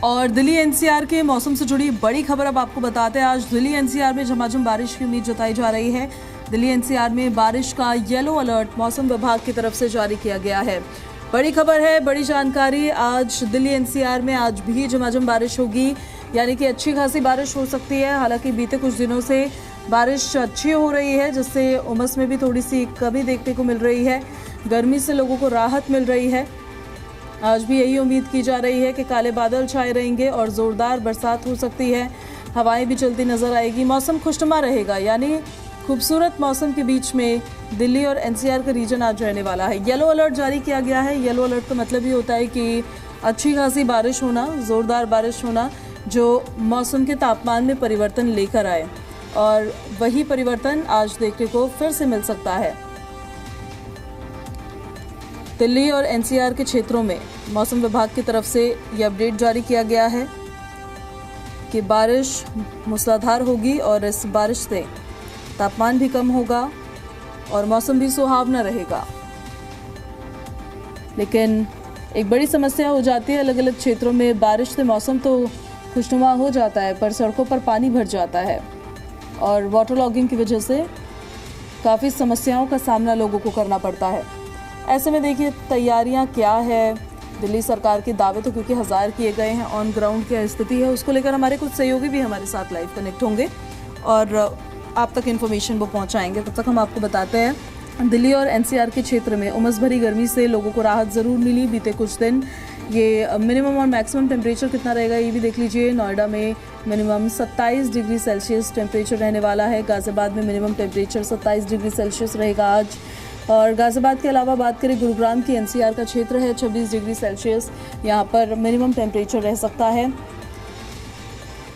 और दिल्ली एनसीआर के मौसम से जुड़ी बड़ी खबर अब आपको बताते हैं। आज दिल्ली एनसीआर में झमाझम बारिश की उम्मीद जताई जा रही है। दिल्ली एनसीआर में बारिश का येलो अलर्ट मौसम विभाग की तरफ से जारी किया गया है। बड़ी खबर है, बड़ी जानकारी। आज दिल्ली एनसीआर में आज भी झमाझम बारिश होगी, यानी कि अच्छी खासी बारिश हो सकती है। हालांकि बीते कुछ दिनों से बारिश अच्छी हो रही है, जिससे उमस में भी थोड़ी सी कमी देखने को मिल रही है। गर्मी से लोगों को राहत मिल रही है। आज भी यही उम्मीद की जा रही है कि काले बादल छाए रहेंगे और जोरदार बरसात हो सकती है। हवाएं भी चलती नजर आएगी। मौसम खुशनुमा रहेगा, यानी खूबसूरत मौसम के बीच में दिल्ली और एनसीआर का रीजन आज रहने वाला है। येलो अलर्ट जारी किया गया है। येलो अलर्ट का मतलब ये होता है कि अच्छी खासी बारिश होना, जोरदार बारिश होना, जो मौसम के तापमान में परिवर्तन लेकर आए, और वही परिवर्तन आज देखने को फिर से मिल सकता है। दिल्ली और एनसीआर के क्षेत्रों में मौसम विभाग की तरफ से ये अपडेट जारी किया गया है कि बारिश मूसलाधार होगी और इस बारिश से तापमान भी कम होगा और मौसम भी सुहावना रहेगा। लेकिन एक बड़ी समस्या हो जाती है, अलग अलग क्षेत्रों में बारिश से मौसम तो खुशनुमा हो जाता है, पर सड़कों पर पानी भर जाता है और वाटर लॉगिंग की वजह से काफ़ी समस्याओं का सामना लोगों को करना पड़ता है। ऐसे में देखिए तैयारियां क्या है, दिल्ली सरकार के दावे तो क्योंकि 1000 किए गए हैं, ऑन ग्राउंड क्या स्थिति है उसको लेकर हमारे कुछ सहयोगी भी हमारे साथ लाइव कनेक्ट होंगे और आप तक इन्फॉर्मेशन वो पहुंचाएंगे। तब तक हम आपको बताते हैं, दिल्ली और एनसीआर के क्षेत्र में उमस भरी गर्मी से लोगों को राहत ज़रूर मिली बीते कुछ दिन। ये मिनिमम और मैक्सिमम टेम्परेचर कितना रहेगा ये भी देख लीजिए। नोएडा में मिनिमम 27 डिग्री सेल्सियस टेम्परेचर रहने वाला है। गाजियाबाद में मिनिमम टेम्परेचर 27 डिग्री सेल्सियस रहेगा आज। और गाजियाबाद के अलावा बात करें, गुरुग्राम की एनसीआर का क्षेत्र है, 26 डिग्री सेल्सियस यहाँ पर मिनिमम टेम्परेचर रह सकता है।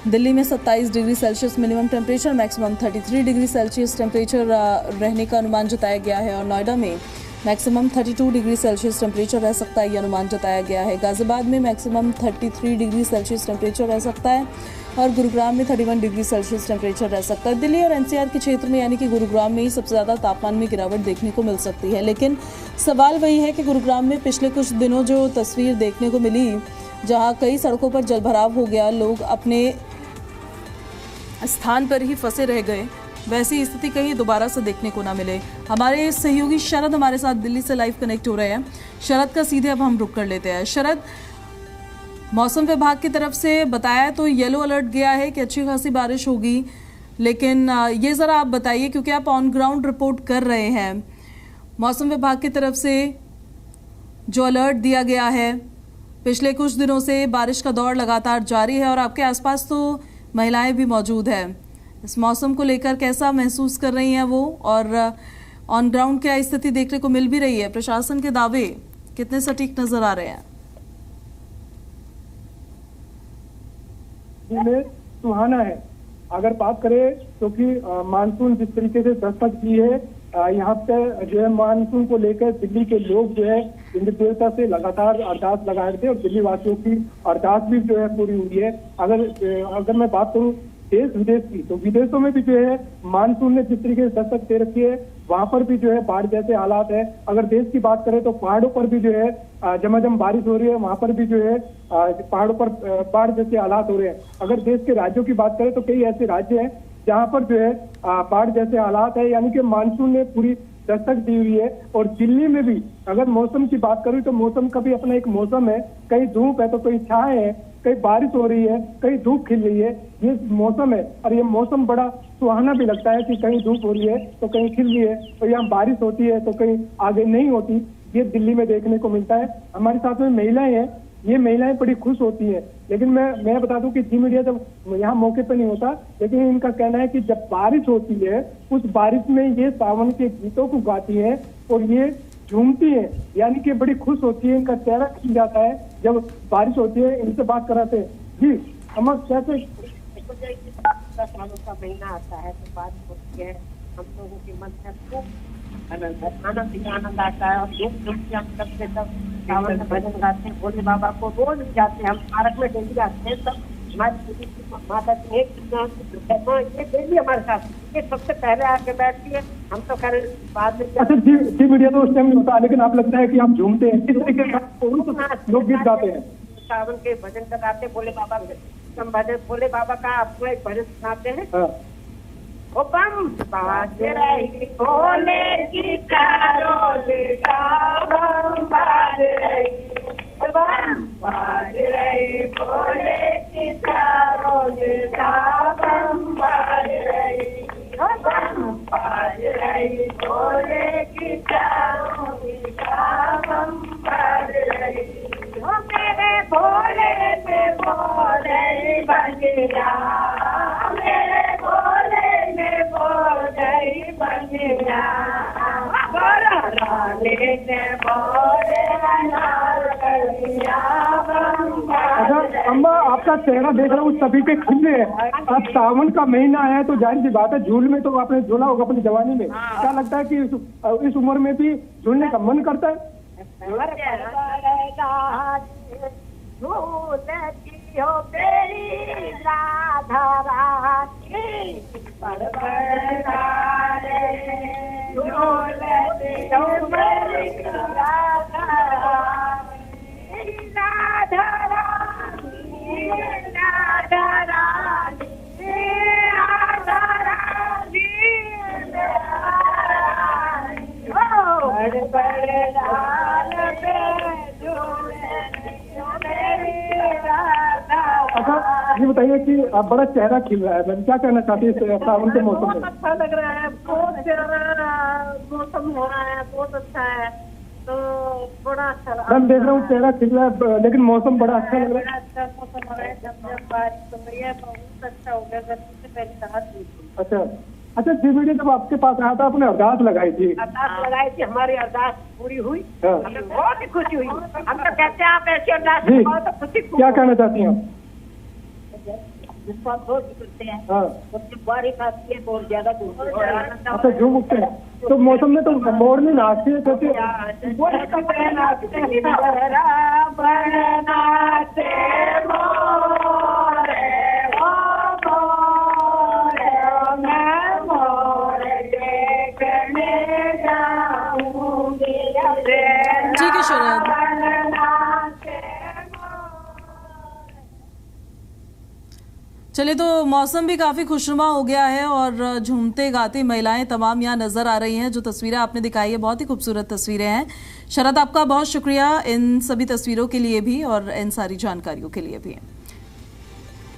दिल्ली में 27 degree Celsius minimum temperature, maximum 33 degree Celsius temperature रहने का अनुमान जताया गया है। और नोएडा में मैक्सिमम 32 डिग्री सेल्सियस टेम्परेचर रह सकता है, ये अनुमान जताया गया है। गाजियाबाद में मैक्सिमम 33 डिग्री सेल्सियस टेम्परेचर रह सकता है और गुरुग्राम में 31 डिग्री सेल्सियस टेम्परेचर रह सकता है। दिल्ली और एनसीआर के क्षेत्र में यानी कि गुरुग्राम में ही सबसे ज़्यादा तापमान में गिरावट देखने को मिल सकती है। लेकिन सवाल वही है कि गुरुग्राम में पिछले कुछ दिनों जो तस्वीर देखने को मिली, जहाँ कई सड़कों पर जलभराव हो गया, लोग अपने स्थान पर ही फंसे रह गए, वैसी स्थिति कहीं दोबारा से देखने को ना मिले। हमारे सहयोगी शरद हमारे साथ दिल्ली से लाइव कनेक्ट हो रहे हैं। शरद का सीधे अब हम रुक कर लेते हैं। शरद, मौसम विभाग की तरफ से बताया तो येलो अलर्ट गया है कि अच्छी खासी बारिश होगी, लेकिन ये ज़रा आप बताइए, क्योंकि आप ऑन ग्राउंड रिपोर्ट कर रहे हैं, मौसम विभाग की तरफ से जो अलर्ट दिया गया है, पिछले कुछ दिनों से बारिश का दौर लगातार जारी है और आपके आसपास तो महिलाएं भी मौजूद हैं। इस मौसम को लेकर कैसा महसूस कर रही हैं वो, और ऑन ग्राउंड क्या स्थिति देखने को मिल भी रही है? प्रशासन के दावे कितने सटीक नजर आ रहे हैं? में सुहाना है। अगर बात करें तो कि मानसून जिस तरीके से दस्तक दी है, यहाँ पे जो है मानसून को लेकर दिल्ली के लोग जो है इंद्र देवता से लगातार अरदास लगाए थे और दिल्ली वासियों की अरदास भी जो है पूरी हुई है। अगर मैं बात करूँ देश विदेश की, तो विदेशों में भी जो है मानसून ने जिस तरीके से दस्तक दे रखी है, वहां पर भी जो है बाढ़ जैसे हालात है। अगर देश की बात करें तो पहाड़ों पर भी जो है झमाझम बारिश हो रही है, वहां पर भी जो है पहाड़ों पर बाढ़ जैसे हालात हो रहे हैं। अगर देश के राज्यों की बात करें तो कई ऐसे राज्य हैं जहां पर जो है बाढ़ जैसे हालात है, यानी कि मानसून ने पूरी दस्तक दी हुई है। और दिल्ली में भी अगर मौसम की बात करूं तो मौसम का भी अपना एक मौसम है, कहीं धूप है तो कहीं छाए है, कहीं बारिश हो रही है, कहीं धूप खिल रही है। ये मौसम है और ये मौसम बड़ा सुहाना भी लगता है कि कहीं धूप हो रही है तो कहीं खिल रही है, और यहाँ बारिश होती है तो कहीं आगे नहीं होती। ये दिल्ली में देखने को मिलता है। हमारे साथ में महिलाएं हैं, ये महिलाएं बड़ी खुश होती हैं। लेकिन मैं बता दूं कि जी मीडिया जब यहाँ मौके पे नहीं होता, लेकिन इनका कहना है कि जब बारिश होती है उस बारिश में ये सावन के गीतों को गाती है और ये झूमती है, यानी कि बड़ी खुश होती है। इनका चेहरा खिल जाता है जब बारिश होती है। इनसे बात कराते हैं। जी अमर, कैसे सालों का महीना आता है तो बारिश होती है, हम लोगों के मन में खूब आनंद आता है और धूम से हम सबसे सब सावन में भजन गाते हैं, भोले बाबा को रोज जाते हैं, हम पार्क में डेली जाते हैं। सब हमारी माता जी ये डेली हमारे साथ, ये सबसे पहले आके बैठती है। हम तो कह रहे बाद में। अच्छा, जी मीडिया तो उस टाइम नहीं होता, लेकिन आप लगता है कि आप झूमते हैं, किस तरीके से लोकगीत गाते हैं? सावन के भजन लगाते भोले बाबा के। हम भजन भोले बाबा का आपको एक भजन सुनाते हैं। हाँ। ओ बम बाज रही भोले की चारों दिशा, बम बाज रही, बम बाज रही भोले की चारों दिशा, बम बाज रही, बम बाज रही भोले की चारों दिशा, बम बाज रही। ओ मेरे भोले पे भोले बगिया, मेरे भोले में भोले बगिया, राले ने भोले नार करिया, अच्छा अम्मा, आपका चेहरा देख रहा हूँ सभी पे खिले है। अब सावन का महीना है तो जाहिर सी बात है, झूल में तो आपने झूला होगा अपनी जवानी में। क्या लगता है कि इस उम्र में भी झूलने का मन करता है? झूलती हो मेरी राधा रानी, झूलती हो मेरी राधा रानी, राधा रानी, राधा रानी, राधा रानी, बड़े लाल पे अच्छा ये बताइए कि आप बड़ा चेहरा खिल रहा है, मैम क्या कहना चाहती है सावन के मौसम बहुत में? अच्छा लग रहा है, बहुत प्यारा मौसम हो रहा है, बहुत अच्छा है, तो बड़ा अच्छा लगा। मैम देख रहा हूँ चेहरा खिल रहा है, लेकिन मौसम बड़ा अच्छा लग रहा है। बड़ा अच्छा मौसम हो रहा है, जब बारिश हो रही है, बहुत अच्छा हो गया, गर्मी से पहले राहत हुई थी। अच्छा अच्छा, वीडियो जब आपके पास आया था आपने अरदास लगाई थी। अरदास लगाई थी, हमारी अरदास पूरी हुई, हाँ। हमें बहुत ही खुशी हुई। हम तो कहते हैं आप ऐसी अरदास जी, लगाओ तो खुशी खूब क्या हो। कहना चाहती हैं आप? जिसको आप बहुत करते हैं, हाँ। उससे बारिश आती है, बहुत ज्यादा अच्छा झूम उठते हैं तो मौसम में तो मोरनी नाचती है कैसे? ठीक है शरद। चलिए, तो मौसम भी काफ़ी खुशनुमा हो गया है और झूमते गाती महिलाएं तमाम यहाँ नज़र आ रही हैं। जो तस्वीरें आपने दिखाई है बहुत ही खूबसूरत तस्वीरें हैं। शरद, आपका बहुत शुक्रिया इन सभी तस्वीरों के लिए भी और इन सारी जानकारियों के लिए भी।